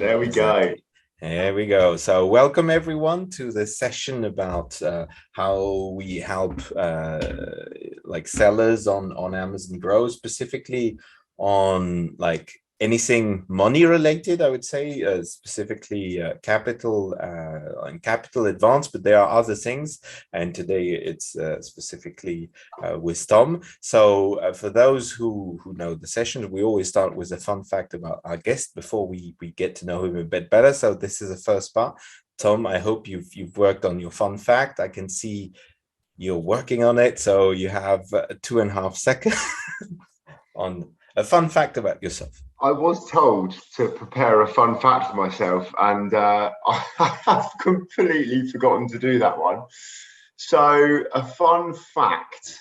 There we go. Exactly. There we go. So welcome everyone to the session about how we help like sellers on Amazon grow, specifically on like anything money related, I would say, specifically capital and capital advance, but there are other things. And today it's specifically with Tom. So for those who know the session, we always start with a fun fact about our guest before we get to know him a bit better. So this is the first part. Tom, I hope you've worked on your fun fact. I can see you're working on it. So you have 2.5 seconds on a fun fact about yourself. I was told to prepare a fun fact for myself, and I have completely forgotten to do that one. So a fun fact.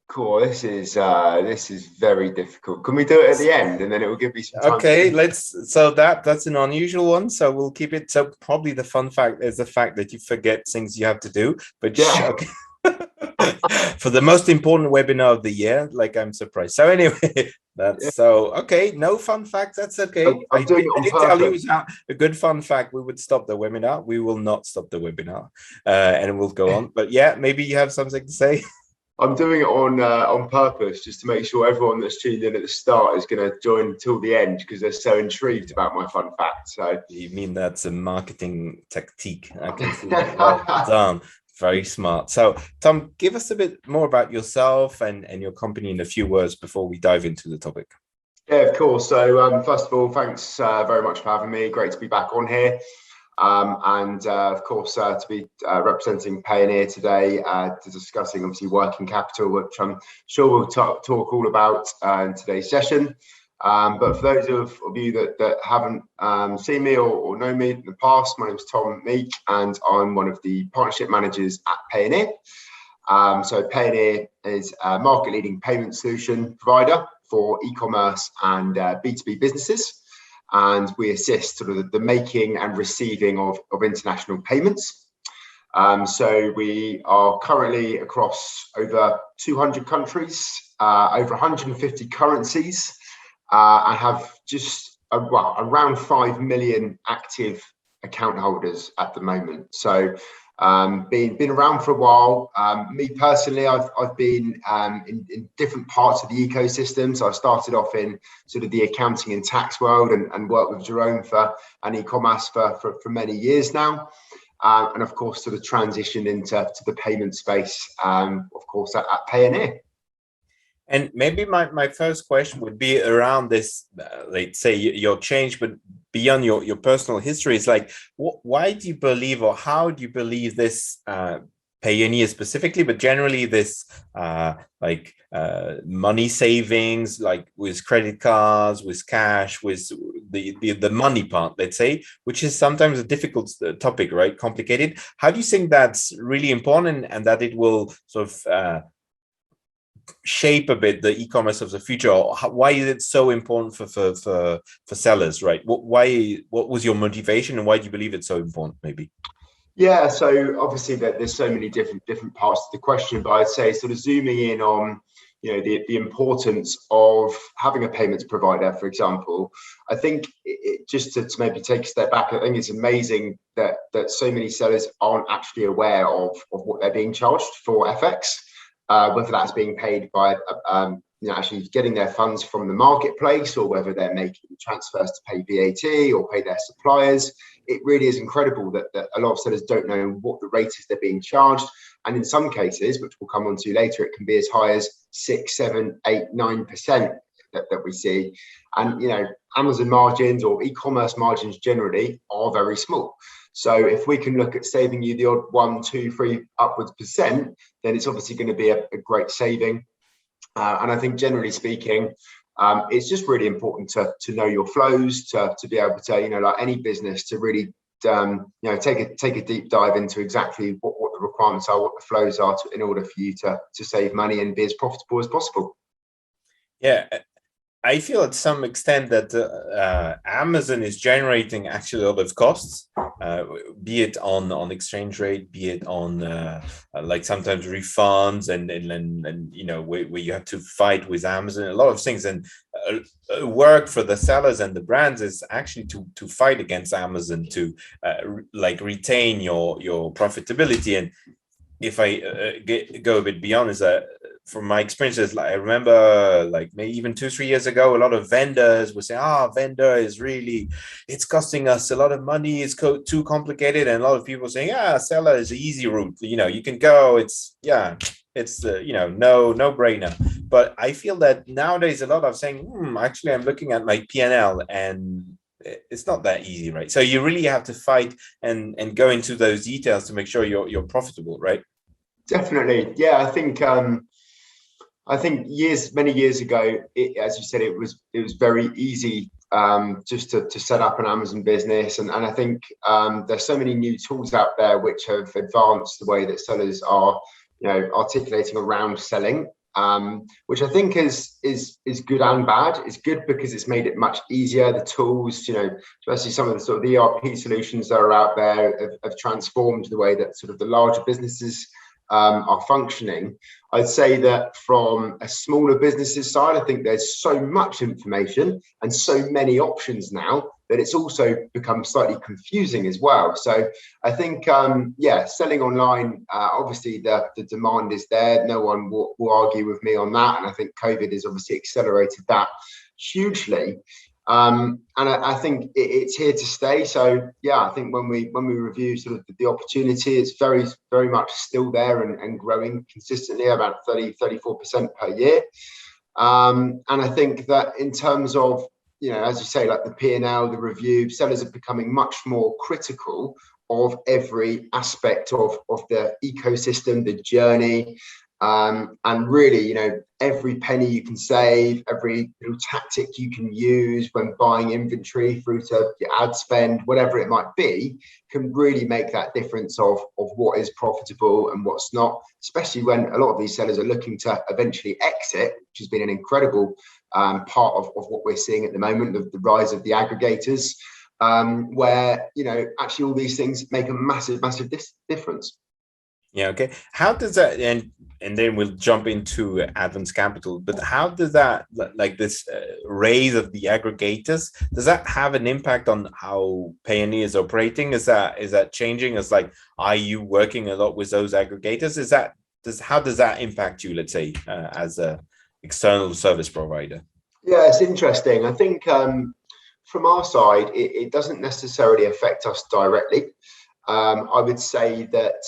Cool. This is very difficult. Can we do it at the end, and then it will give me some time? Okay, let's. So that's an unusual one. So we'll keep it. So probably the fun fact is the fact that you forget things you have to do. But yeah. Okay. For the most important webinar of the year, like I'm surprised. So anyway, that's so okay. No fun fact. That's okay. I'm doing it on purpose. Tell you a good fun fact. We would stop the webinar. We will not stop the webinar, and we'll go on. But yeah, maybe you have something to say. I'm doing it on purpose, just to make sure everyone that's tuned in at the start is going to join till the end because they're so intrigued about my fun fact. So you mean that's a marketing tactique? I can see that. Well done. Very smart. So, Tom, give us a bit more about yourself and your company in a few words before we dive into the topic. Yeah, of course. So, first of all, thanks very much for having me. Great to be back on here. Of course, to be representing Payoneer today, to discussing obviously working capital, which I'm sure we'll talk all about in today's session. But for those of you that haven't seen me or know me in the past, my name is Tom Meek, and I'm one of the partnership managers at Payoneer. So Payoneer is a market-leading payment solution provider for e-commerce and B2B businesses. And we assist sort of the making and receiving of international payments. So we are currently across over 200 countries, over 150 currencies, and have just around 5 million active account holders at the moment. So been around for a while. Me personally, I've been in different parts of the ecosystem. So I started off in sort of the accounting and tax world and worked with Jerome and e-Comas for many years now. And of course, sort of transitioned into the payment space, of course, at Payoneer. And maybe my first question would be around this, let's say your change, but beyond your personal history, is like, why do you believe, or how do you believe this Payoneer specifically, but generally this money savings, like with credit cards, with cash, with the money part, let's say, which is sometimes a difficult topic, right? Complicated. How do you think that's really important and that it will sort of shape a bit the e-commerce of the future? Or why is it so important for sellers, right? What was your motivation, and why do you believe it's so important, maybe? Yeah, so obviously there's so many different parts to the question, but I'd say sort of zooming in on the importance of having a payments provider, for example. I think just to maybe take a step back, I think it's amazing that so many sellers aren't actually aware of what they're being charged for FX. Whether that's being paid by actually getting their funds from the marketplace, or whether they're making transfers to pay VAT or pay their suppliers. It really is incredible that a lot of sellers don't know what the rate is they're being charged. And in some cases, which we'll come on to later, it can be as high as 6, 7, 8, 9% that we see. And Amazon margins or e-commerce margins generally are very small. So if we can look at saving you the odd 1, 2, 3 upwards percent, then it's obviously going to be a great saving. And I think generally speaking, it's just really important to know your flows, to be able to, like any business, to really take a deep dive into exactly what the requirements are, what the flows are, in order for you to save money and be as profitable as possible. Yeah. I feel at some extent that Amazon is generating actually a lot of costs, be it on exchange rate, be it on like sometimes refunds and where you have to fight with Amazon, a lot of things. And work for the sellers and the brands is actually to fight against Amazon, to like retain your profitability. And if I go a bit beyond, is that from my experiences, like I remember like maybe even 2-3 years ago, a lot of vendors would say, vendor is really, it's costing us a lot of money, it's too complicated. And a lot of people saying, seller is the easy route, you can go, it's no brainer. But I feel that nowadays a lot of saying, actually I'm looking at my P&L and it's not that easy, right? So you really have to fight and go into those details to make sure you're profitable, right? Definitely. Yeah, I think many years ago, as you said, it was very easy just to set up an Amazon business, and I think there's so many new tools out there which have advanced the way that sellers are, articulating around selling, which I think is good and bad. It's good because it's made it much easier. The tools, especially some of the sort of the ERP solutions that are out there, have transformed the way that sort of the larger businesses are functioning. I'd say that from a smaller businesses side, I think there's so much information and so many options now that it's also become slightly confusing as well. So I think, selling online, obviously the demand is there. No one will argue with me on that. And I think COVID has obviously accelerated that hugely. And I think it's here to stay. So I think when we review sort of the opportunity, it's very, very much still there and growing consistently, about 34% per year. And I think that in terms of, as you say, like the P&L, the review, sellers are becoming much more critical of every aspect of the ecosystem, the journey. And really, every penny you can save, every little tactic you can use when buying inventory through to your ad spend, whatever it might be, can really make that difference of what is profitable and what's not, especially when a lot of these sellers are looking to eventually exit, which has been an incredible part of what we're seeing at the moment, the rise of the aggregators, where, actually all these things make a massive difference. Yeah. Okay. How does that, and then we'll jump into Advance Capital, but how does that, like this raise of the aggregators, does that have an impact on how Payoneer is operating? Is that changing? It's like, are you working a lot with those aggregators? How does that impact you, let's say, as a external service provider? Yeah, it's interesting. I think from our side, it doesn't necessarily affect us directly. I would say that,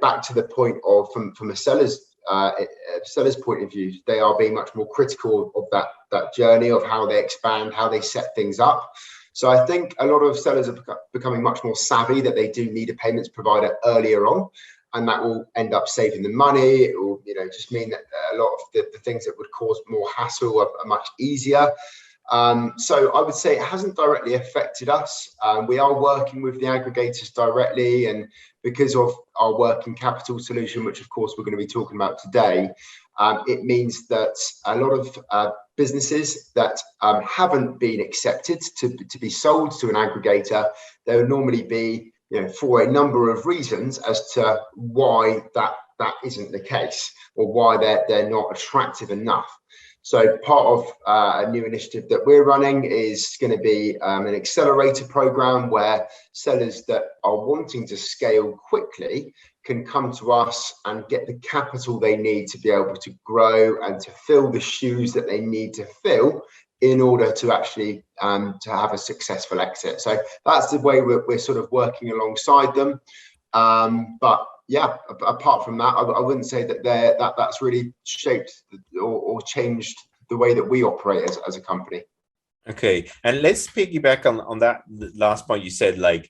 back to the point of from a seller's point of view, they are being much more critical of that journey of how they expand, how they set things up. So I think a lot of sellers are becoming much more savvy that they do need a payments provider earlier on, and that will end up saving them money. It will, just mean that a lot of the things that would cause more hassle are much easier. So I would say it hasn't directly affected us. We are working with the aggregators directly, and because of our working capital solution, which of course we're going to be talking about today, it means that a lot of businesses that haven't been accepted to be sold to an aggregator, there will normally be, for a number of reasons as to why that isn't the case, or why they're not attractive enough. So part of a new initiative that we're running is going to be an accelerator program where sellers that are wanting to scale quickly can come to us and get the capital they need to be able to grow and to fill the shoes that they need to fill in order to actually to have a successful exit. So that's the way we're sort of working alongside them. But yeah, apart from that, I wouldn't say that that's really shaped or changed the way that we operate as a company. Okay, and let's piggyback on that last point you said. Like,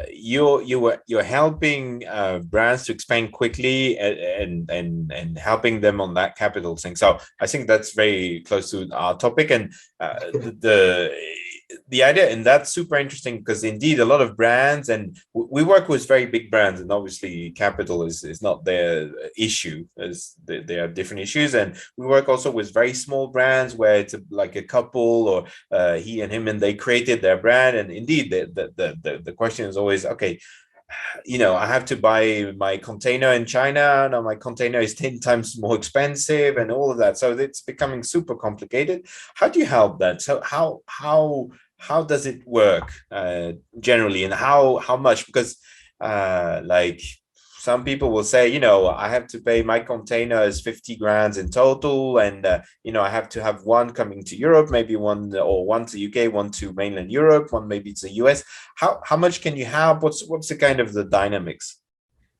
you're helping brands to expand quickly and helping them on that capital thing. So I think that's very close to our topic, and the idea, and that's super interesting because indeed a lot of brands, and we work with very big brands, and obviously capital is not their issue, as they have different issues. And we work also with very small brands where it's like a couple or he and him, and they created their brand. And indeed the question is always, okay, I have to buy my container in China. Now my container is 10 times more expensive and all of that. So it's becoming super complicated. How do you help that? So how does it work generally, and how much? Because like some people will say, I have to pay, my container is 50 grand in total, and I have to have one coming to Europe, maybe one to UK, one to mainland Europe, one maybe to US. How much can you have? What's the kind of the dynamics?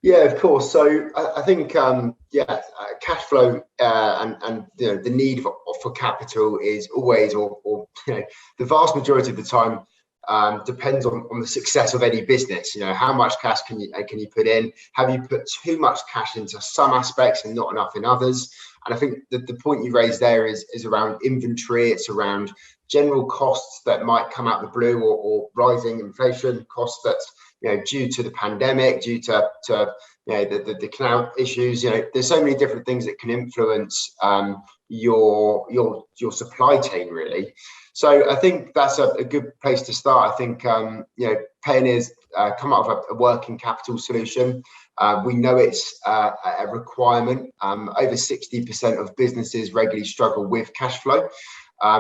Yeah, of course. So I think cash flow and the need for capital is always, or the vast majority of the time, depends on the success of any business. How much cash can you put in? Have you put too much cash into some aspects and not enough in others? And I think that the point you raised there is around inventory. It's around general costs that might come out the blue, or rising inflation costs that's due to the pandemic, due to the cloud issues. There's so many different things that can influence your supply chain, really. So I think that's a good place to start. I think Payoneer's come out of a working capital solution. We know it's a requirement. Over 60% of businesses regularly struggle with cash flow.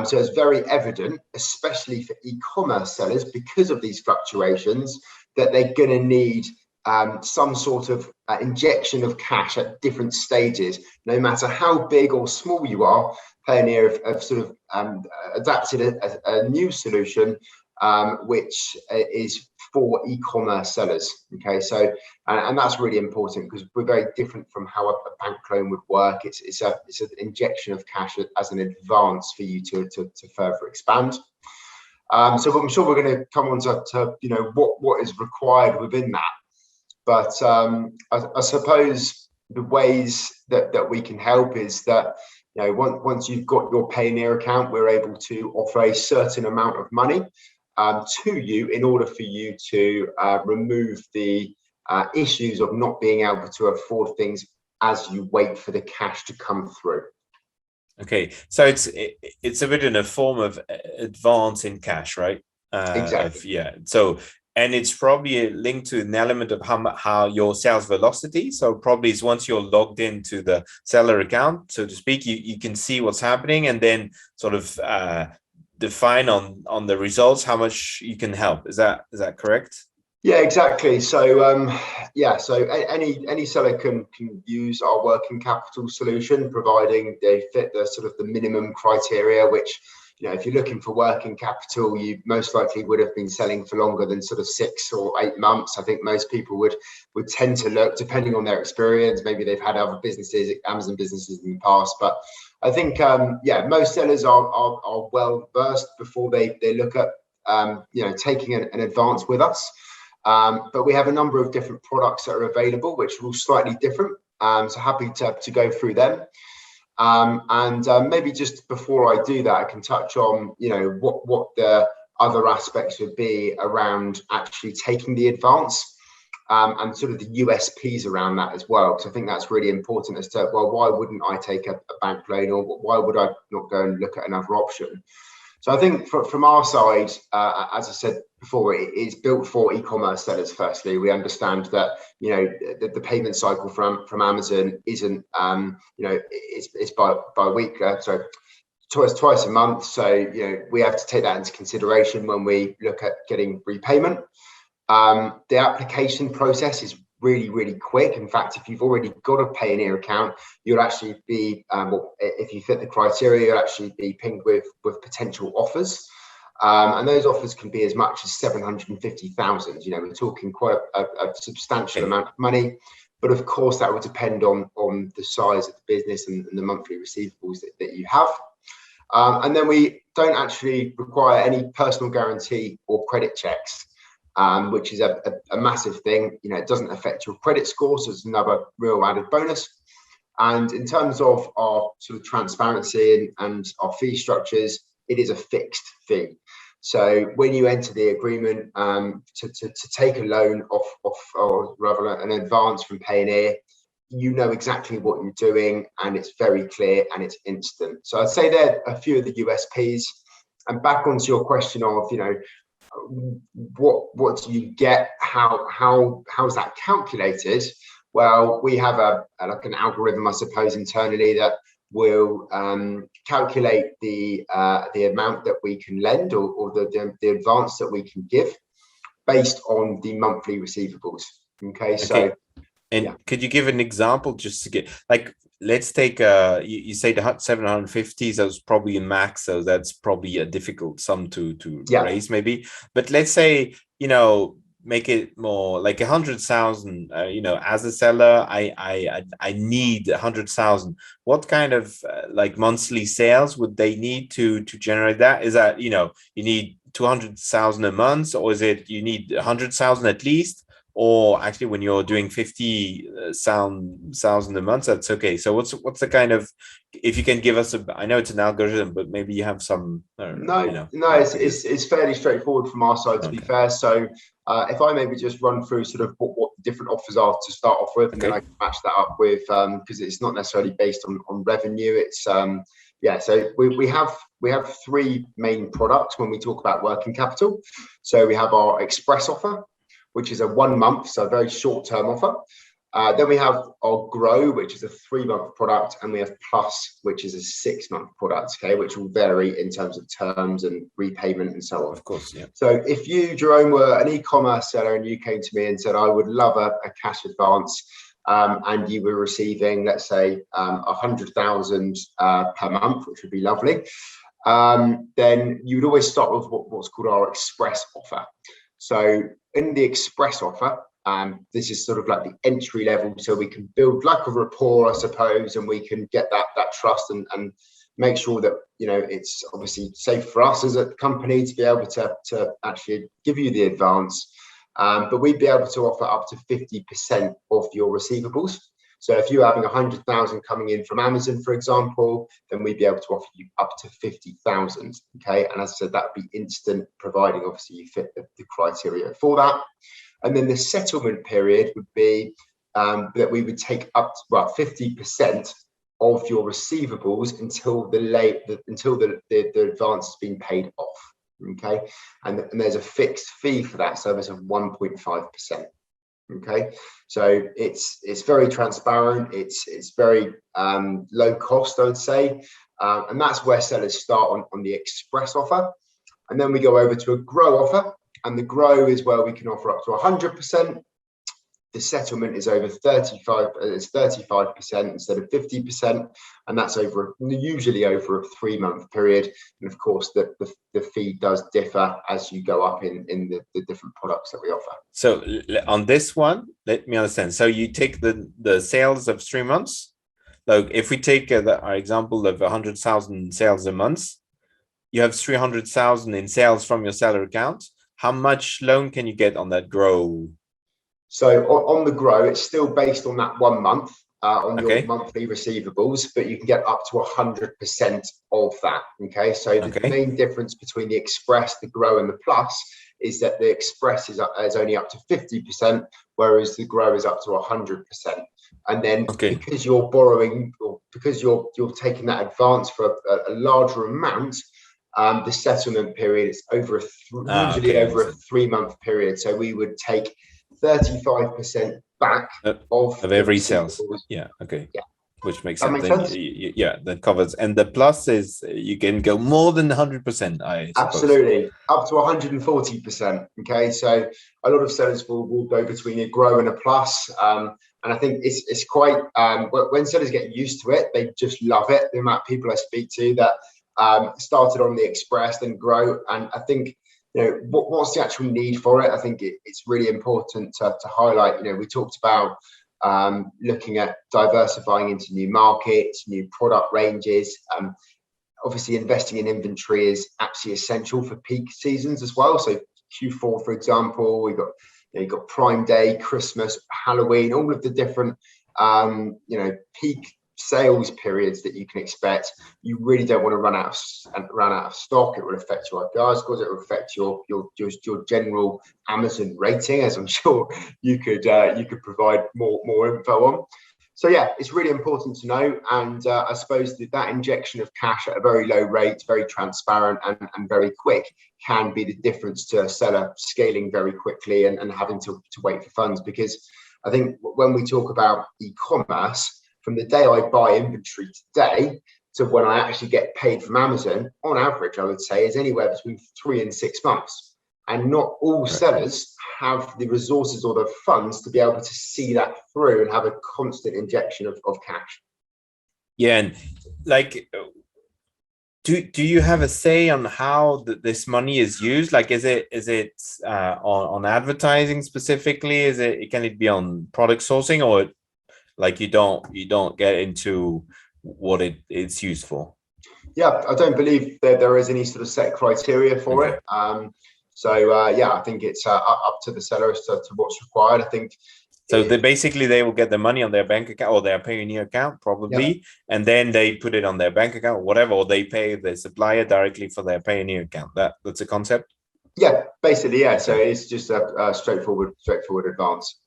So it's very evident, especially for e-commerce sellers, because of these fluctuations, that they're going to need some sort of injection of cash at different stages. No matter how big or small you are, Payoneer have sort of adapted a new solution which is for e-commerce sellers. Okay, so and that's really important, because we're very different from how a bank loan would work. It's an injection of cash as an advance for you to further expand. So I'm sure we're going to come on to what is required within that. But I suppose the ways that we can help is that once you've got your Payoneer account, we're able to offer a certain amount of money to you in order for you to remove the issues of not being able to afford things as you wait for the cash to come through. Okay, so it's a bit in a form of advance in cash, right? Exactly. So, and it's probably linked to an element of how your sales velocity. So probably it's once you're logged into the seller account, so to speak, you can see what's happening, and then sort of define on the results how much you can help. Is that correct? Yeah, exactly. So so any seller can use our working capital solution, providing they fit the sort of the minimum criteria, which if you're looking for working capital, you most likely would have been selling for longer than sort of 6 or 8 months. I think most people would tend to look, depending on their experience, maybe they've had other businesses, Amazon businesses in the past, but I think most sellers are well versed before they look at taking an advance with us. But we have a number of different products that are available, which are all slightly different. So happy to go through them. Maybe just before I do that, I can touch on what the other aspects would be around actually taking the advance, and sort of the USPs around that as well. Because I think that's really important as to, well, why wouldn't I take a bank loan, or why would I not go and look at another option? So I think from our side, as I said before, it is built for e-commerce sellers. Firstly, we understand that the payment cycle from Amazon isn't it's by week, twice a month. So we have to take that into consideration when we look at getting repayment. The application process is really, really quick. In fact, if you've already got a Payoneer account, you'll actually be, if you fit the criteria, you'll actually be pinged with potential offers. And those offers can be as much as 750,000. We're talking quite a substantial amount of money. But of course, that would depend on the size of the business and the monthly receivables that you have. And then we don't actually require any personal guarantee or credit checks, which is a massive thing. It doesn't affect your credit score, so it's another real added bonus. And in terms of our sort of transparency and our fee structures, it is a fixed fee. So when you enter the agreement to take a loan off or rather an advance from Payoneer, you know exactly what you're doing, and it's very clear and it's instant. So I'd say there are a few of the USPs. And back onto your question of, what do you get? How's that calculated? Well, we have like an algorithm, I suppose, internally that will calculate the amount that we can lend or the advance that we can give based on the monthly receivables. Okay. So, and could you give an example just to get, like, let's take you say the 750, so it's probably a max, so that's probably a difficult sum to raise maybe. But let's say, make it more like 100,000. As a seller, I need 100,000. What kind of like monthly sales would they need to generate that? Is that you need 200,000 a month, or is it you need 100,000 at least? Or actually, when you're doing 50,000 a month, that's okay. So what's the kind of, if you can give us I know it's an algorithm, but maybe you have some. It's fairly straightforward from our side, to be fair. So if I maybe just run through sort of what the different offers are to start off with, and then I can match that up with because it's not necessarily based on revenue. It's So we have three main products when we talk about working capital. So we have our Express offer, which is a 1 month, so a very short-term offer. Then we have our Grow, which is a 3-month product, and we have Plus, which is a 6-month product, okay, which will vary in terms of terms and repayment and so on. Of course, yeah. So if you, Jerome, were an e-commerce seller and you came to me and said, I would love a cash advance, and you were receiving, let's say, 100,000 per month, which would be lovely, then you would always start with what's called our Express offer. So in the Express offer, this is sort of like the entry level, so we can build like a rapport, I suppose, and we can get that trust and make sure that it's obviously safe for us as a company to be able to actually give you the advance, but we'd be able to offer up to 50% of your receivables. So if you're having 100,000 coming in from Amazon, for example, then we'd be able to offer you up to 50,000. Okay, and as I said, that would be instant, providing obviously you fit the criteria for that. And then the settlement period would be that we would take up to 50% of your receivables until the advance has been paid off. Okay, and there's a fixed fee for that service of 1.5%. Okay, so it's very transparent, it's very low cost, I would say, and that's where sellers start on the Express offer. And then we go over to a Grow offer, and the Grow is where we can offer up to 100%. The settlement is over 35% instead of 50%, and that's usually over a 3-month period. And of course, the fee does differ as you go up in the different products that we offer. So on this one, let me understand. So you take the sales of 3 months. Like if we take our example of 100,000 sales a month, you have 300,000 in sales from your seller account. How much loan can you get on that Grow? So on the Grow, it's still based on that 1 month on your monthly receivables, but you can get up to 100% of that. Okay, so the main difference between the Express, the Grow, and the Plus is that the Express is only up to 50%, whereas the Grow is up to 100%. And then because you're borrowing, or because you're taking that advance for a larger amount, the settlement period is usually over a 3-month period. So we would take 35% back of every sales. Which makes sense. That covers. And the Plus is you can go more than 100%, I suppose. Absolutely, up to 140%. Okay, so a lot of sellers will go between a Grow and a Plus, and I think it's quite when sellers get used to it, they just love it. The amount of people I speak to that started on the Express, then Grow, and I think what's the actual need for it. I think it's really important to highlight. We talked about looking at diversifying into new markets, new product ranges. Obviously, investing in inventory is absolutely essential for peak seasons as well. So Q4, for example, we've got you've got Prime Day, Christmas, Halloween, all of the different peak sales periods that you can expect. You really don't want to run out of stock. It will affect your API scores. It will affect your general Amazon rating, as I'm sure you could provide more info on. So yeah, it's really important to know, and I suppose that injection of cash at a very low rate, very transparent and very quick, can be the difference to a seller scaling very quickly and having to wait for funds. Because I think when we talk about e-commerce, from the day I buy inventory today to when I actually get paid from Amazon, on average, I would say is anywhere between 3 and 6 months. And not all sellers have the resources or the funds to be able to see that through and have a constant injection of cash. Yeah, and like, do you have a say on how this money is used? Like, is it on advertising specifically? Can it be on product sourcing, or like you don't get into what it's used for? Yeah, I don't believe that there is any sort of set criteria for it. So yeah, I think it's up to the seller as to what's required. I think so. They will get the money on their bank account or their Payoneer account probably, and then they put it on their bank account, or whatever, or they pay the supplier directly for their Payoneer account. That's a concept. Yeah, basically, yeah. So it's just a straightforward advance.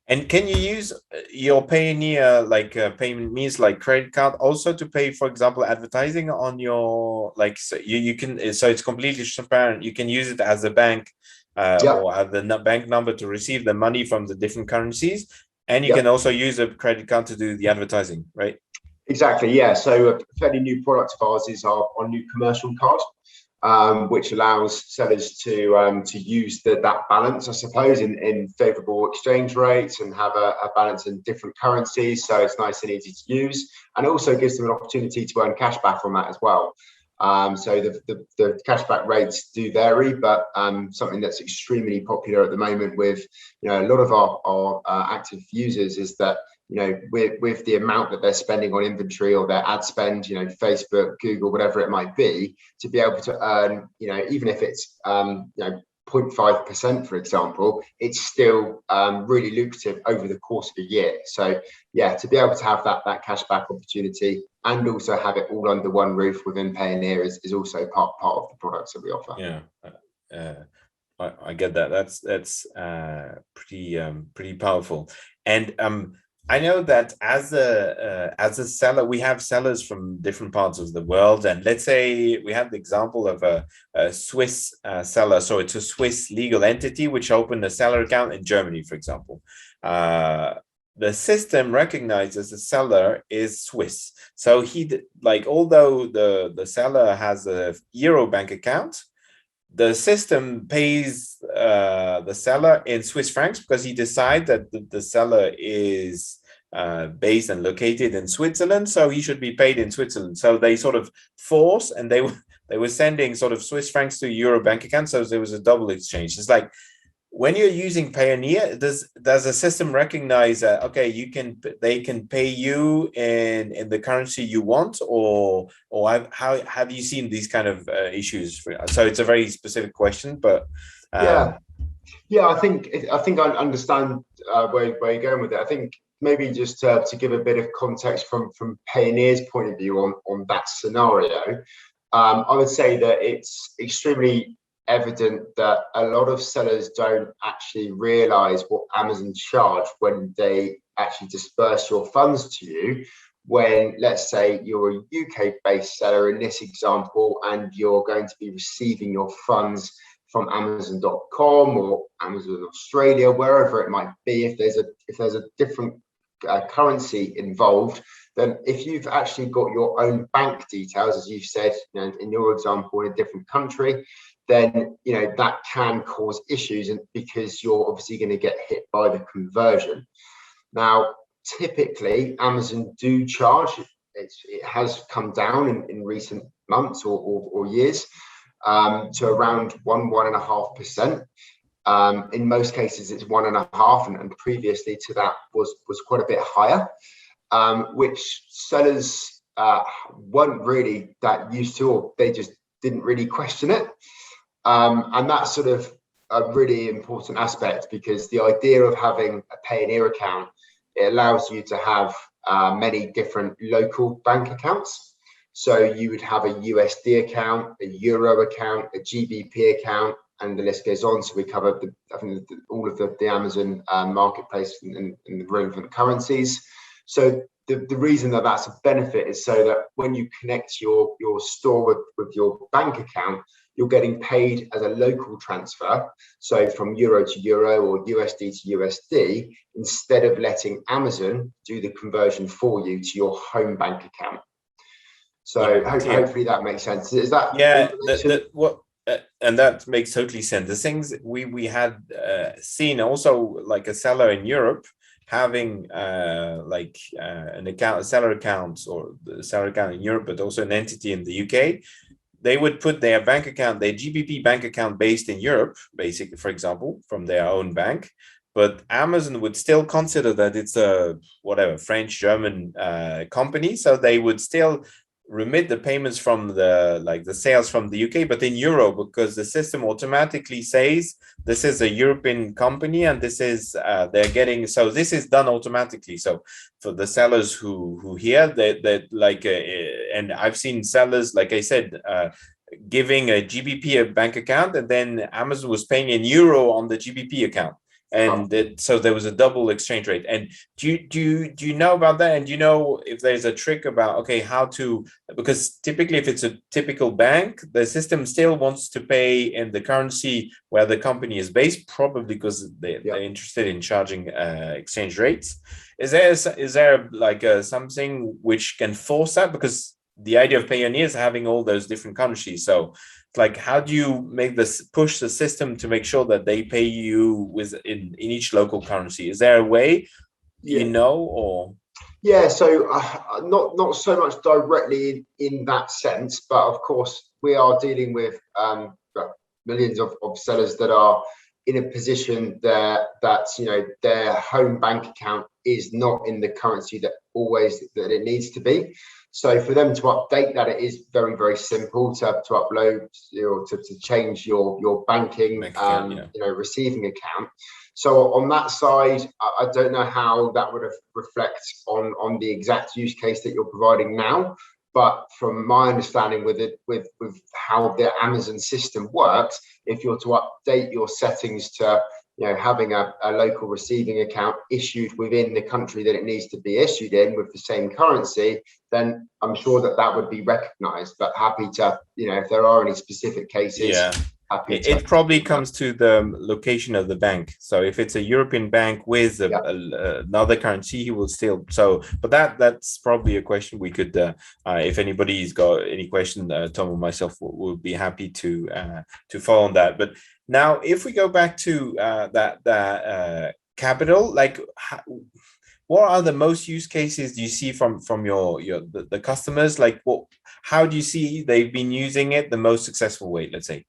And can you use your Payoneer payment means like credit card also to pay, for example, advertising on your so you can, so it's completely transparent. You can use it as a bank or have the bank number to receive the money from the different currencies, and you can also use a credit card to do the advertising, right? Exactly, yeah. So a fairly new product of ours is our new commercial card. Which allows sellers to use that balance, I suppose, in favourable exchange rates and have a balance in different currencies. So it's nice and easy to use, and it also gives them an opportunity to earn cash back on that as well. So the cashback rates do vary, but something that's extremely popular at the moment with a lot of our active users is that with the amount that they're spending on inventory or their ad spend, Facebook, Google, whatever it might be, to be able to earn, even if it's 0.5%, for example, it's still really lucrative over the course of a year. So yeah, to be able to have that cashback opportunity and also have it all under one roof within Payoneer is also part of the products that we offer. Yeah, I get that. That's pretty powerful. And I know that as a seller, we have sellers from different parts of the world, and let's say we have the example of a Swiss seller. So it's a Swiss legal entity which opened a seller account in Germany, for example. The system recognizes the seller is Swiss. So although the seller has a Euro bank account, the system pays the seller in Swiss francs because he decides that the seller is based and located in Switzerland, so he should be paid in Switzerland. So they sort of force, and they were sending sort of Swiss francs to Euro bank account, so there was a double exchange. It's like, when you're using Payoneer, does the system recognize that they can pay you in the currency you want, or how have you seen these kind of issues? So it's a very specific question, but yeah, I think I understand where you're going with it. I think maybe just to give a bit of context from Payoneer's point of view on that scenario, I would say that it's extremely evident that a lot of sellers don't actually realize what Amazon charge when they actually disperse your funds to you. When, let's say, you're a UK-based seller in this example, and you're going to be receiving your funds from Amazon.com or Amazon Australia, wherever it might be, if there's a different currency involved, then if you've actually got your own bank details, as you've said, in your example, in a different country, then that can cause issues, and because you're obviously going to get hit by the conversion. Now, typically, Amazon do charge. It has come down in recent months or years to around 1.5%. In most cases, it's 1.5%, and previously to that was quite a bit higher, which sellers weren't really that used to, or they just didn't really question it. And that's sort of a really important aspect, because the idea of having a Payoneer account, it allows you to have many different local bank accounts. So you would have a USD account, a Euro account, a GBP account, and the list goes on. So we cover all of the Amazon marketplace and the relevant currencies. So the reason that that's a benefit is so that when you connect your store with your bank account, you're getting paid as a local transfer, so from euro to euro or USD to USD, instead of letting Amazon do the conversion for you to your home bank account. So hopefully that makes sense. Is that and that makes totally sense. The things we had seen also, like a seller in Europe having an account, a seller account, or the seller account in Europe, but also an entity in the UK. They would put their bank account, their GBP bank account based in Europe, basically, for example, from their own bank. But Amazon would still consider that it's a French, German company. So they would still remit the payments from the sales from the UK, but in euro, because the system automatically says this is a European company and this is they're getting, so this is done automatically. So for the sellers who hear that and I've seen sellers, like I said, giving a GBP bank account, and then Amazon was paying in euro on the GBP account. And so there was a double exchange rate. And do you know about that? And do you know if there's a trick about how to, because typically if it's a typical bank, the system still wants to pay in the currency where the company is based, probably because they're interested in charging exchange rates. Is there something which can force that? Because the idea of Payoneer is having all those different countries. So how do you make this, push the system to make sure that they pay you in each local currency? Is there a way, or? Yeah, so not so much directly in that sense, but of course we are dealing with millions of sellers that are in a position that their home bank account is not in the currency that it needs to be. So for them to update that, it is very, very simple to upload or to change your banking receiving account. So on that side, I don't know how that would reflect on the exact use case that you're providing now. But from my understanding with how the Amazon system works, if you're to update your settings to having a local receiving account issued within the country that it needs to be issued in with the same currency, then I'm sure that would be recognized. But happy to, if there are any specific cases. It probably comes to the location of the bank. So if it's a European bank with another currency, he will still. So, but that's probably a question we could, if anybody's got any question, Tom or myself will be happy to follow on that. But now, if we go back to that capital, what are the most use cases do you see from the customers? How do you see they've been using it the most successful way? Let's say.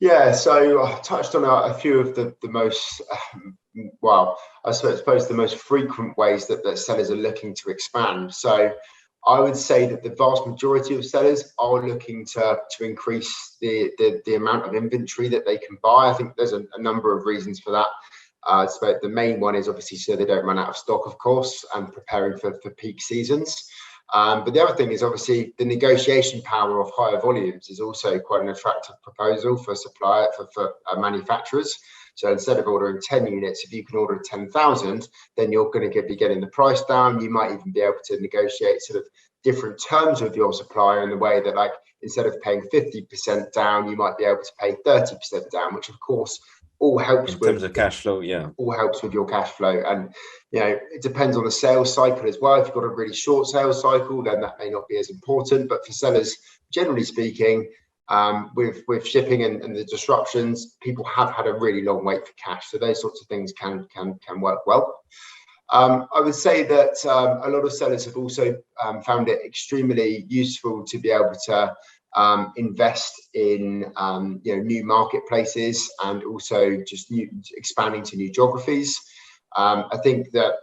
Yeah, so I touched on a few of the most, I suppose the most frequent ways that sellers are looking to expand. So I would say that the vast majority of sellers are looking to increase the amount of inventory that they can buy. I think there's a number of reasons for that. So the main one is obviously so they don't run out of stock, of course, and preparing for peak seasons. But the other thing is obviously the negotiation power of higher volumes is also quite an attractive proposal for manufacturers. So instead of ordering 10 units, if you can order 10,000, then you're going to be getting the price down. You might even be able to negotiate sort of different terms with your supplier in the way that instead of paying 50% down, you might be able to pay 30% down, which of course all helps in terms of cash flow. All helps with your cash flow. And it depends on the sales cycle as well. If you've got a really short sales cycle, then that may not be as important. But for sellers, generally speaking, with shipping and the disruptions, people have had a really long wait for cash. So those sorts of things can work well. I would say that a lot of sellers have also found it extremely useful to be able to invest in new marketplaces and also just expanding to new geographies. I think that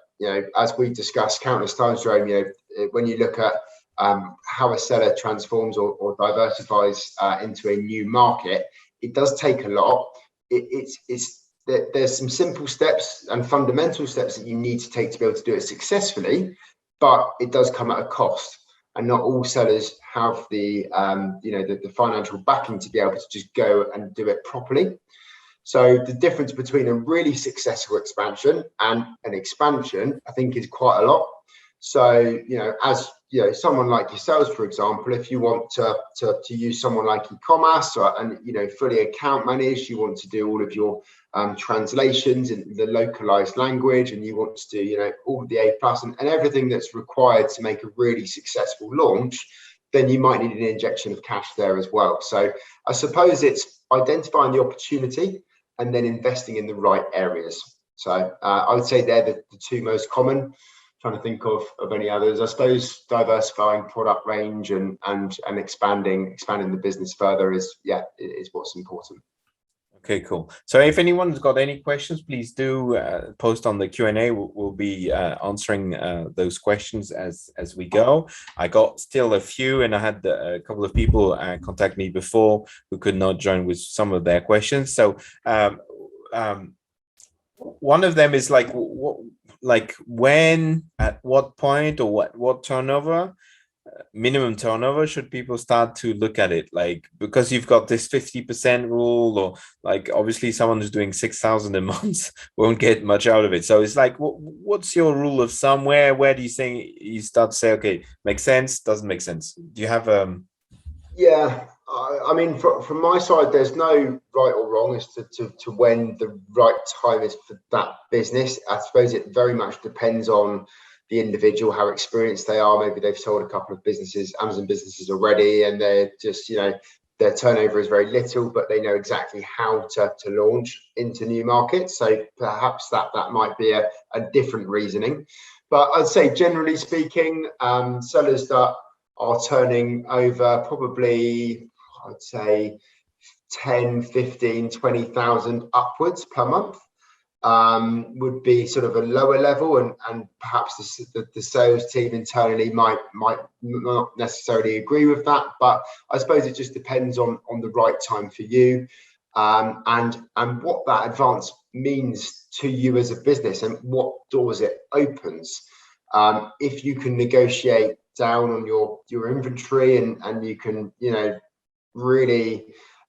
as we've discussed countless times, Jerome, when you look at how a seller transforms or diversifies into a new market, it does take a lot. There's some simple steps and fundamental steps that you need to take to be able to do it successfully, but it does come at a cost. And not all sellers have the financial backing to be able to just go and do it properly. So the difference between a really successful expansion and an expansion, I think, is quite a lot. So, as someone like yourselves, for example, if you want to use someone like e-Commerce and fully account manage, you want to do all of your translations in the localized language, and you want to do all of the A plus and everything that's required to make a really successful launch, then you might need an injection of cash there as well. So I suppose it's identifying the opportunity and then investing in the right areas. So I would say they're the two most common. Trying to think of any others. I suppose diversifying product range and expanding the business further is what's important. Okay, cool. So if anyone's got any questions, please do post on the Q&A. We'll be answering those questions as we go. I got still a few, and I had a couple of people contact me before who could not join with some of their questions. So one of them is when, at what point, or what turnover, minimum turnover should people start to look at it? Like, because you've got this 50% rule, or obviously someone who's doing 6,000 a month won't get much out of it. So it's like, what's your rule of thumb? Where do you think you start to say, okay, makes sense, doesn't make sense? Do you have Yeah, I mean, from my side, there's no right or wrong as to when the right time is for that business. I suppose it very much depends on the individual, how experienced they are. Maybe they've sold a couple of Amazon businesses already, and they're just, their turnover is very little, but they know exactly how to launch into new markets. So perhaps that might be a different reasoning. But I'd say, generally speaking, sellers that are turning over probably, I'd say 10, 15, 20,000 upwards per month would be sort of a lower level, and perhaps the sales team internally might not necessarily agree with that. But I suppose it just depends on the right time for you, and what that advance means to you as a business and what doors it opens. If you can negotiate down on your inventory and you can really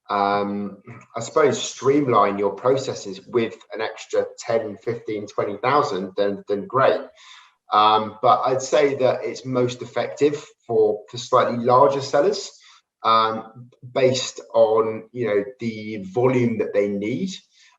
I suppose streamline your processes with an extra 10, 15, 20,000, then great. But I'd say that it's most effective for slightly larger sellers, based on the volume that they need.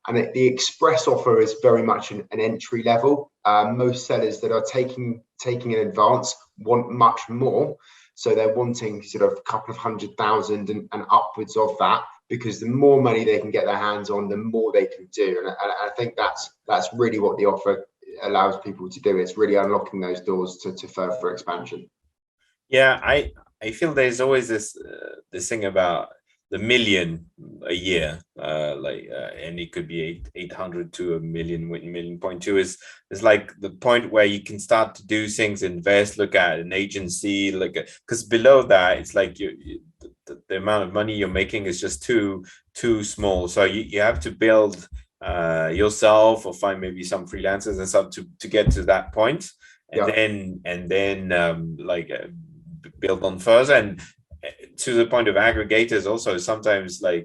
And the express offer is very much an entry level. Most sellers that are taking an advance want much more. So they're wanting sort of a couple of 100,000 and upwards of that, because the more money they can get their hands on, the more they can do. And I think that's really what the offer allows people to do. It's really unlocking those doors to further expansion. Yeah, I feel there's always this thing about the million a year, and it could be 800 to a million. 1.2 is like the point where you can start to do things, invest, look at an agency, because below that it's like the amount of money you're making is just too small. So you have to build yourself, or find maybe some freelancers and stuff to get to that point, and then build on further. And to the point of aggregators also, sometimes they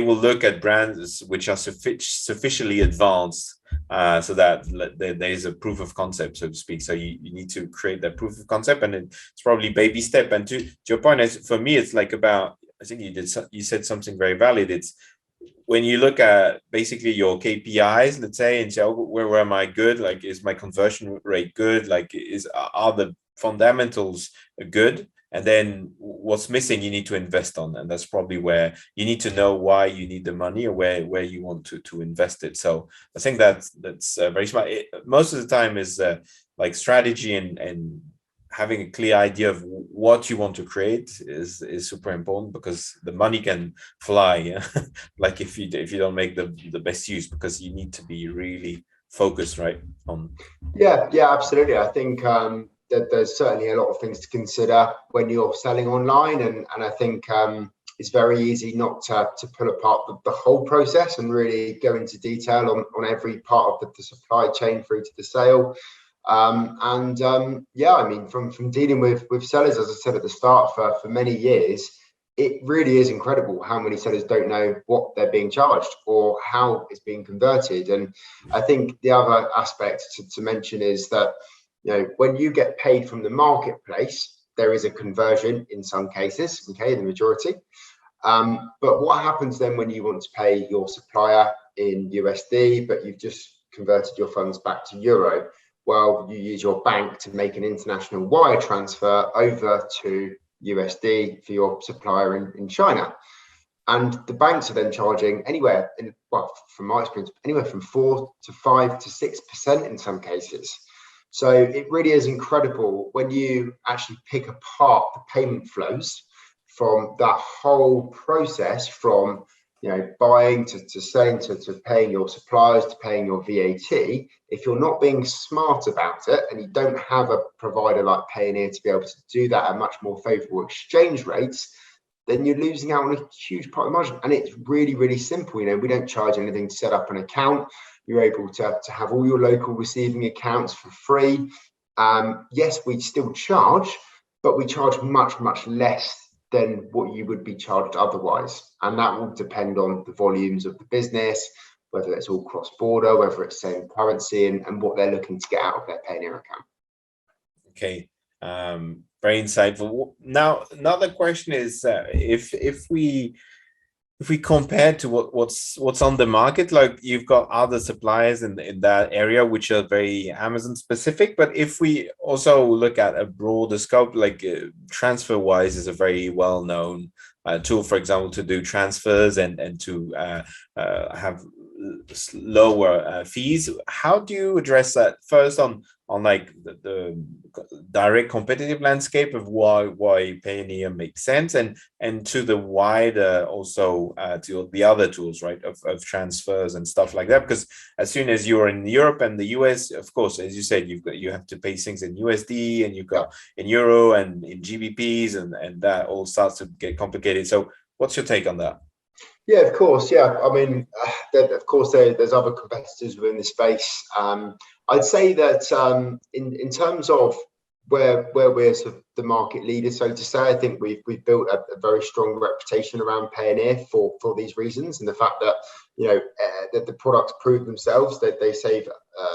will look at brands which are sufficiently advanced, so that there's a proof of concept, so to speak. So you need to create that proof of concept, and it's probably baby step. And to your point, for me, it's like about, I think you said something very valid. It's when you look at basically your KPIs, let's say, and say, oh, where am I good? Like, is my conversion rate good? Like, are the fundamentals good? And then what's missing, you need to invest on. And that's probably where you need to know why you need the money, or where you want to invest it. So I think that's very smart. Most of the time is like strategy and having a clear idea of what you want to create is super important, because the money can fly. Yeah? Like if you don't make the best use, because you need to be really focused, right? Yeah, absolutely. I think that there's certainly a lot of things to consider when you're selling online, and I think it's very easy not to pull apart the whole process and really go into detail on every part of the supply chain through to the sale. Yeah, I mean, from dealing with sellers, as I said at the start, for many years, it really is incredible how many sellers don't know what they're being charged or how it's being converted. And I think the other aspect to mention is that, when you get paid from the marketplace, there is a conversion in some cases, okay, the majority. But what happens then when you want to pay your supplier in USD, but you've just converted your funds back to euro? Well, you use your bank to make an international wire transfer over to USD for your supplier in China. And the banks are then charging anywhere from my experience, anywhere from 4 to 5 to 6% in some cases. So it really is incredible when you actually pick apart the payment flows from that whole process, from buying to selling to paying your suppliers to paying your VAT. If you're not being smart about it and you don't have a provider like Payoneer to be able to do that at much more favorable exchange rates, then you're losing out on a huge part of the margin. And it's really, really simple. We don't charge anything to set up an account. You're able to have all your local receiving accounts for free. Yes, we still charge, but we charge much, much less than what you would be charged otherwise. And that will depend on the volumes of the business, whether it's all cross-border, whether it's same currency, and what they're looking to get out of their Payoneer account. Okay, very insightful. Now, another question is, if we compare to what's on the market, like you've got other suppliers in that area which are very Amazon specific, but if we also look at a broader scope, like TransferWise is a very well-known tool, for example, to do transfers and to have lower fees. How do you address that first on like the direct competitive landscape of why Payoneer makes sense, and to the wider also to the other tools, right, of transfers and stuff like that? Because as soon as you're in Europe and the US, of course, as you said, you have to pay things in USD, and you've got in euro and in GBPs, and that all starts to get complicated. So what's your take on that? Yeah, of course. Yeah, I mean, of course, there's other competitors within the space. I'd say that in terms of where we're sort of the market leader, so to say, I think we've built a very strong reputation around Payoneer for these reasons, and the fact that that the products prove themselves, that they save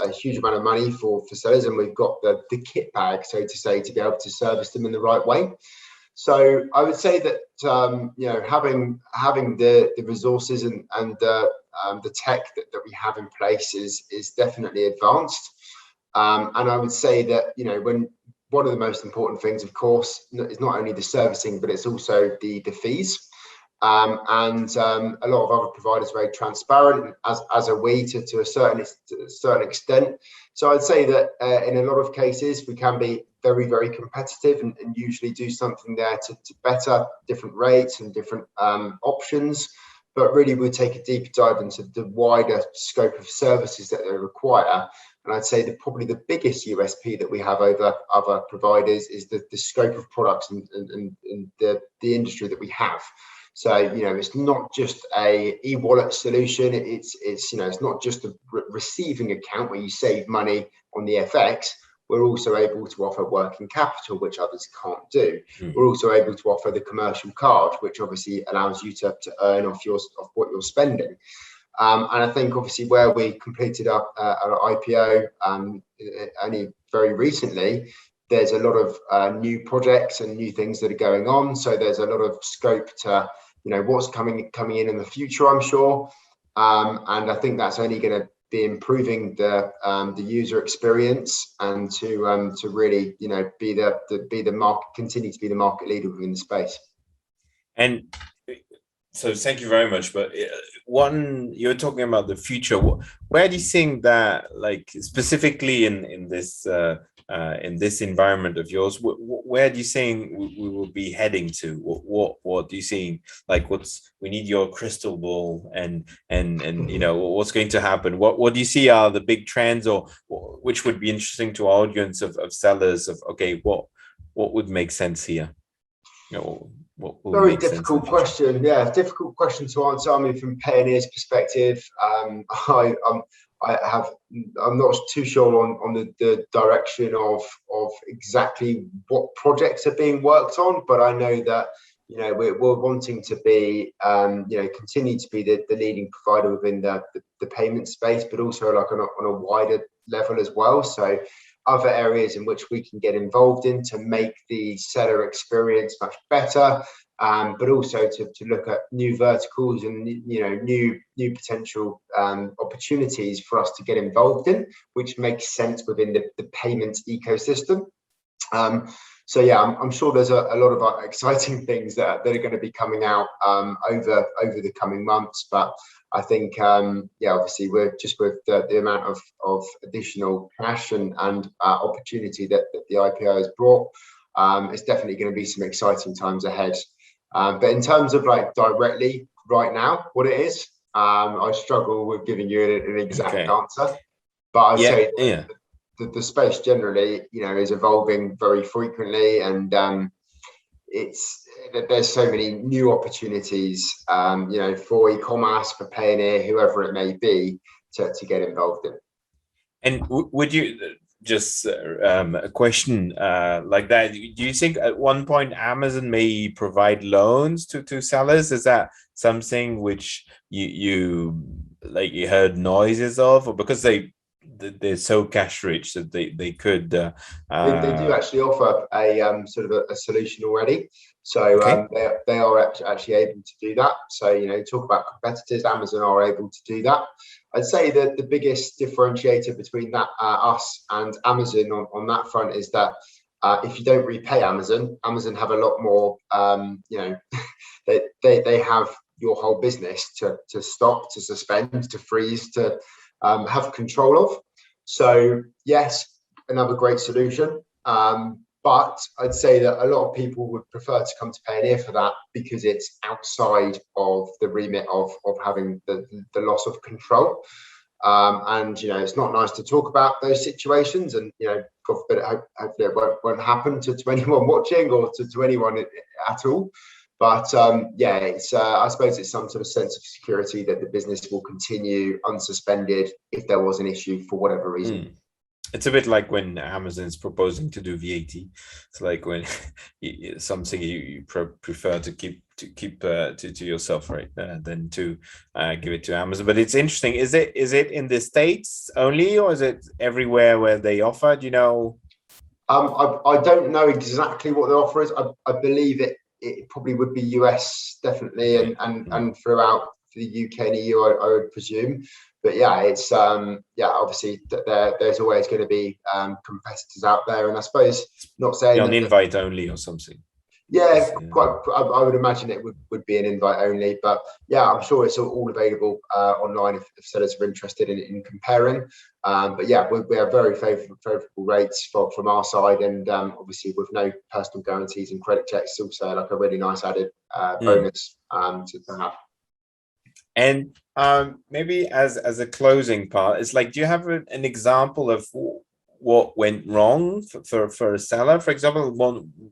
a huge amount of money for sellers, and we've got the kit bag, so to say, to be able to service them in the right way. So I would say that having the resources and the tech that we have in place is definitely advanced. And I would say that when one of the most important things, of course, is not only the servicing, but it's also the fees. And a lot of other providers are very transparent, as are we to a certain extent. So I'd say that in a lot of cases we can be very, very competitive and usually do something there to better different rates and different options. But really, we'll take a deeper dive into the wider scope of services that they require. And I'd say that probably the biggest USP that we have over other providers is the scope of products and the industry that we have. So it's not just a e-wallet solution. It's not just a receiving account where you save money on the FX. We're also able to offer working capital, which others can't do. We're also able to offer the commercial card, which obviously allows you to earn off what you're spending. And I think obviously where we completed our IPO only very recently, there's a lot of new projects and new things that are going on. So there's a lot of scope to what's coming in the future, I'm sure. And I think that's only going to be improving the user experience, and to really continue to be the market leader within the space. And so thank you very much. But you're talking about the future. Where do you think that, like specifically in this environment of yours, where do you think we will be heading to? What do you think? Like, we need your crystal ball, and what's going to happen? What do you see are the big trends, or which would be interesting to our audience of sellers of, okay, what would make sense here? Very difficult question. Yeah, difficult question to answer. I mean, from Payoneer's perspective, I'm not too sure on the direction of exactly what projects are being worked on, but I know that we're wanting to be, continue to be the leading provider within the payment space, but also like on a wider level as well. So other areas in which we can get involved in to make the seller experience much better, but also to look at new verticals and new potential opportunities for us to get involved in, which makes sense within the payments ecosystem. So yeah, I'm sure there's a lot of exciting things that are going to be coming out over the coming months. But I think obviously we're just with the amount of additional cash and opportunity that the IPO has brought. It's definitely going to be some exciting times ahead. But in terms of like directly right now, what it is, I struggle with giving you an exact answer. But I'd say the space generally, is evolving very frequently, and there's so many new opportunities, for e-commerce, for Payoneer, whoever it may be, to get involved in. And would you just a question like that? Do you think at one point Amazon may provide loans to sellers? Is that something which you heard noises of, or because they're so cash rich that they could they do actually offer a sort of a solution already, so they are actually able to do that. So talk about competitors, Amazon are able to do that. I'd say that the biggest differentiator between that us and Amazon on that front is that if you don't repay Amazon have a lot more, they have your whole business to stop, to suspend, to freeze, to have control of. So yes, another great solution, but I'd say that a lot of people would prefer to come to Payoneer for that, because it's outside of the remit of having the loss of control, and it's not nice to talk about those situations, and God forbid, hopefully it won't happen to anyone watching or to anyone at all. But it's I suppose it's some sort of sense of security that the business will continue unsuspended if there was an issue for whatever reason. It's a bit like when Amazon's proposing to do VAT. It's like when something you prefer to keep to yourself, right, than to give it to Amazon. But it's interesting. Is it in the States only, or is it everywhere where they offer? Do you know? I don't know exactly what the offer is. I believe it probably would be US definitely, and throughout the UK and EU, I would presume. But yeah, it's obviously there's always going to be competitors out there, and I suppose not saying on invite only or something. Yeah, I would imagine it would be an invite only, but yeah, I'm sure it's all available online if sellers are interested in comparing. But yeah, we have very favorable rates from our side, and obviously with no personal guarantees and credit checks, also like a really nice added bonus to have. And maybe as a closing part, it's like, do you have an example of what went wrong for a seller? For example,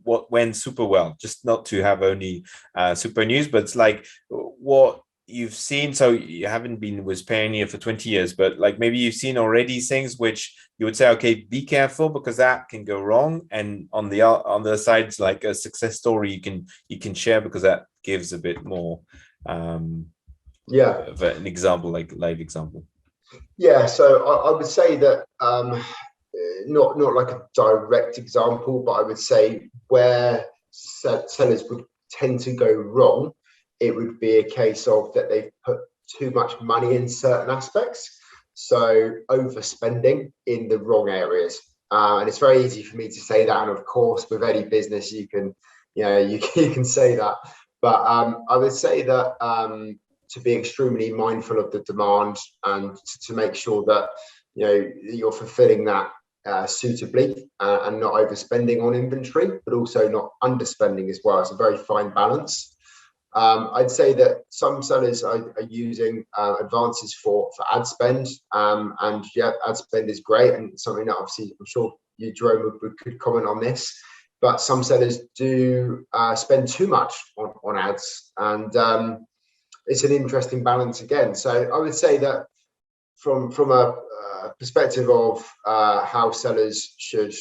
what went super well, just not to have only super news, but it's like what you've seen. So you haven't been with Payoneer for 20 years, but like maybe you've seen already things which you would say, okay, be careful because that can go wrong. And on the other side, it's like a success story you can share, because that gives a bit more of an example, like live example. Yeah, so I would say that not like a direct example, but I would say where sellers would tend to go wrong, it would be a case of that they've put too much money in certain aspects, so overspending in the wrong areas. And it's very easy for me to say that, and of course with any business you can say that, but I would say that to be extremely mindful of the demand, and to make sure that you're fulfilling that suitably, and not overspending on inventory, but also not underspending as well. It's a very fine balance. I'd say that some sellers are using advances for ad spend, and yeah, ad spend is great, and something that obviously I'm sure you, Jerome, could comment on this. But some sellers do spend too much on ads, and it's an interesting balance again. So I would say that from a perspective of how sellers should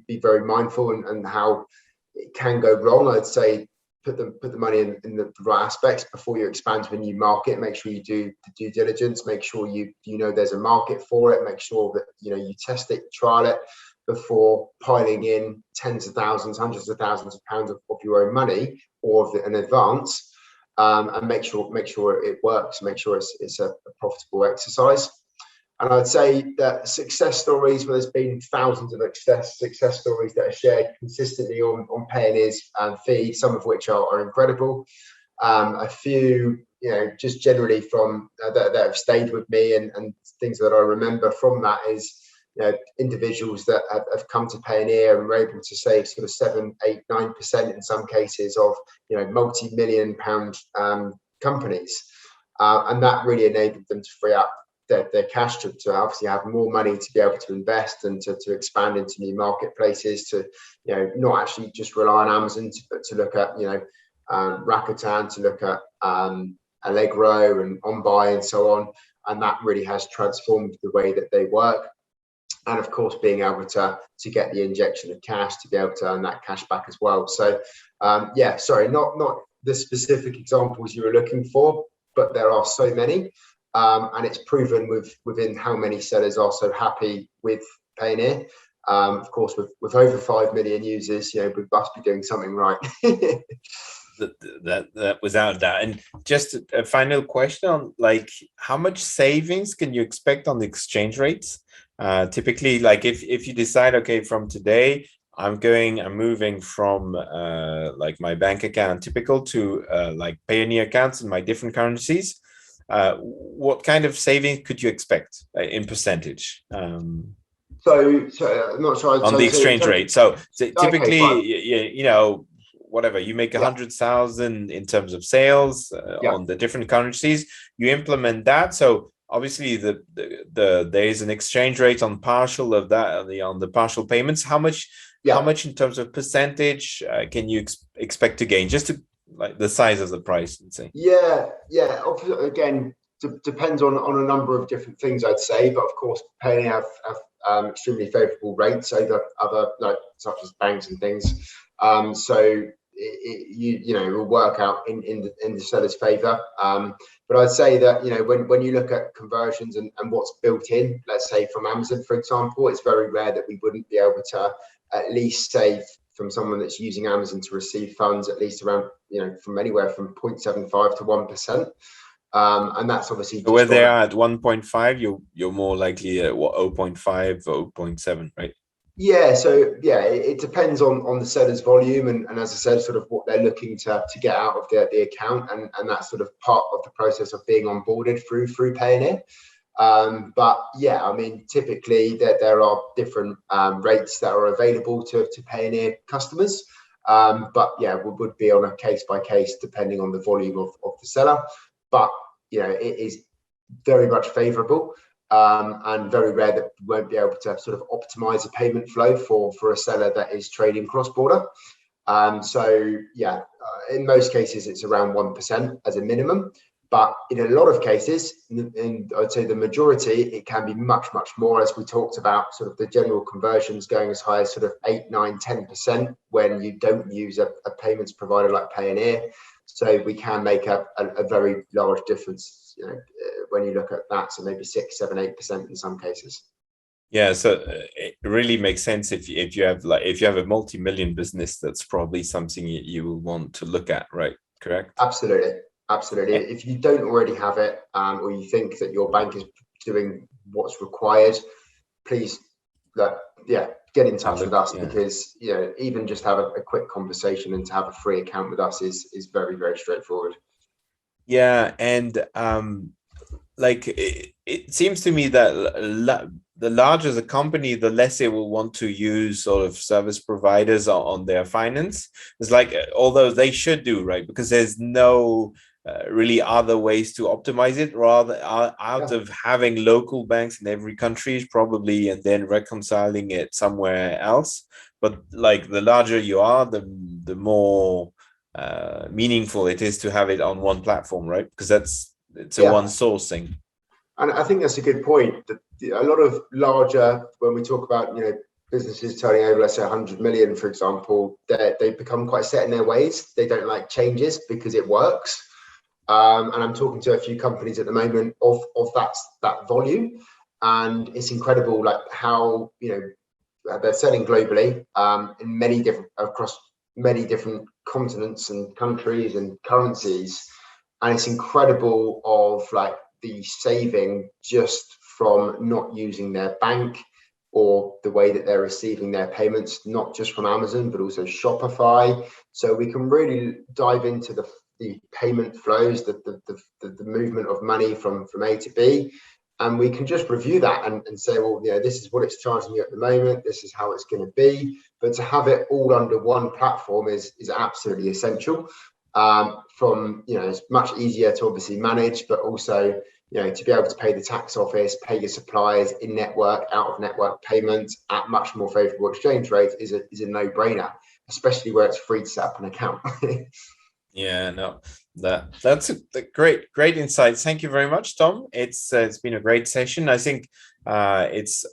be very mindful, and how it can go wrong, I'd say put the money in the right aspects before you expand to a new market. Make sure you do the due diligence. Make sure you know there's a market for it. Make sure that you test it, trial it before piling in tens of thousands, hundreds of thousands of pounds of your own money or an advance, and make sure it works. Make sure it's a profitable exercise. And I'd say that success stories, where there's been thousands of success stories that are shared consistently on Payoneer's feed, some of which are incredible. A few, just generally from that have stayed with me, and things that I remember from that is, individuals that have come to Payoneer and were able to save sort of 7, 8, 9% in some cases of, multi-million pound companies. And that really enabled them to free up their cash to obviously have more money to be able to invest and to expand into new marketplaces, to not actually just rely on Amazon, but to look at Rakuten, to look at Allegro and OnBuy and so on. And that really has transformed the way that they work. And of course, being able to get the injection of cash to be able to earn that cash back as well. So sorry, not the specific examples you were looking for, but there are so many. And it's proven within how many sellers are so happy with Payoneer. Of course, with over 5 million users, we must be doing something right. that without a doubt. And just a final question on, how much savings can you expect on the exchange rates? Typically, if you decide, okay, from today, I'm moving from my bank account typical to Payoneer accounts in my different currencies. What kind of savings could you expect in percentage? So I'm not sure on the exchange rate. So typically, okay, whatever you make 100,000 in terms of sales on the different currencies, you implement that. So obviously, there is an exchange rate on partial of that on the partial payments. How much in terms of percentage can you expect to gain? Just to the size of the price, let's say. Again, depends on a number of different things, I'd say. But of course, Payoneer have extremely favourable rates over other such as banks and things. So it will work out in the seller's favour. But I'd say that when you look at conversions and what's built in, let's say from Amazon, for example, it's very rare that we wouldn't be able to at least save from someone that's using Amazon to receive funds at least around from anywhere from 0.75 to 1%. And that's obviously where they are at 1.5, you're more likely at 0.5 or 0.7, right? It depends on the seller's volume and as I said, sort of what they're looking to get out of the account, and that's sort of part of the process of being onboarded through Payoneer. But I mean, typically there are different rates that are available to Payoneer customers. But we would be on a case by case depending on the volume of the seller. But it is very much favourable. And very rare that we won't be able to sort of optimize a payment flow for a seller that is trading cross-border. In most cases, it's around 1% as a minimum. But in a lot of cases, and I'd say the majority, it can be much, much more, as we talked about, sort of the general conversions going as high as sort of 8, 9, 10% when you don't use a payments provider like Payoneer. So we can make a very large difference, when you look at that. So maybe 6, 7, 8% in some cases. Yeah, so it really makes sense if you have a multi-million business, that's probably something you will want to look at, right? Correct? Absolutely. If you don't already have it, or you think that your bank is doing what's required, please, get in touch with us, because even just have a quick conversation and to have a free account with us is very, very straightforward. Yeah, and it seems to me that the larger the company, the less it will want to use sort of service providers on their finance. It's although they should do, right? Because there's no really other ways to optimize it, rather out of having local banks in every country probably, and then reconciling it somewhere else. But the larger you are, the more meaningful it is to have it on one platform, right? Because it's a one sourcing. And I think that's a good point. That a lot of larger, when we talk about businesses turning over, let's say 100 million, for example, they become quite set in their ways. They don't like changes because it works. And I'm talking to a few companies at the moment of that volume, and it's incredible, like how, you know, they're selling globally, in many different, across many different continents and countries and currencies, and it's incredible of like the saving just from not using their bank, or the way that they're receiving their payments, not just from Amazon but also Shopify. So we can really dive into the payment flows, the movement of money from A to B, and we can just review that and say, well, you know, this is what it's charging you at the moment, this is how it's going to be. But to have it all under one platform is absolutely essential. From, you know, it's much easier to obviously manage, but also, you know, to be able to pay the tax office, pay your suppliers in network, out of network payments at much more favorable exchange rates is a no-brainer, especially where it's free to set up an account. Yeah, no, that's a great insights. Thank you very much, Tom. It's been a great session. I think it's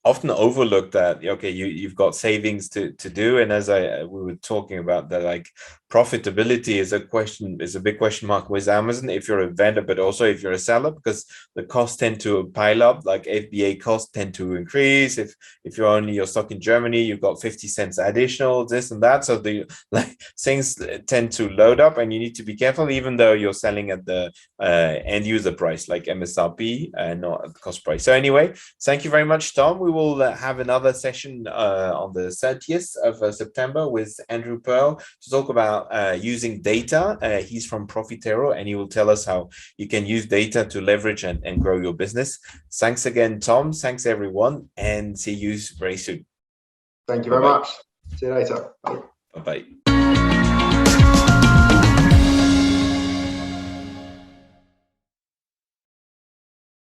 often overlooked that, okay, you've got savings to do, and as we were talking about that, like profitability is a big question mark with Amazon if you're a vendor, but also if you're a seller, because the costs tend to pile up. Like FBA costs tend to increase. If you're only your stock in Germany, you've got 50 cents additional, this and that, so the like things tend to load up, and you need to be careful, even though you're selling at the end user price, like MSRP, and not at the cost price. So anyway, thank you very much, Tom. We will have another session on the 30th of September with Andrew Pearl to talk about using data. He's from Profitero, and he will tell us how you can use data to leverage and grow your business. Thanks again, Tom. Thanks, everyone, and see you very soon. Thank you very much. See you later. Bye. Bye-bye.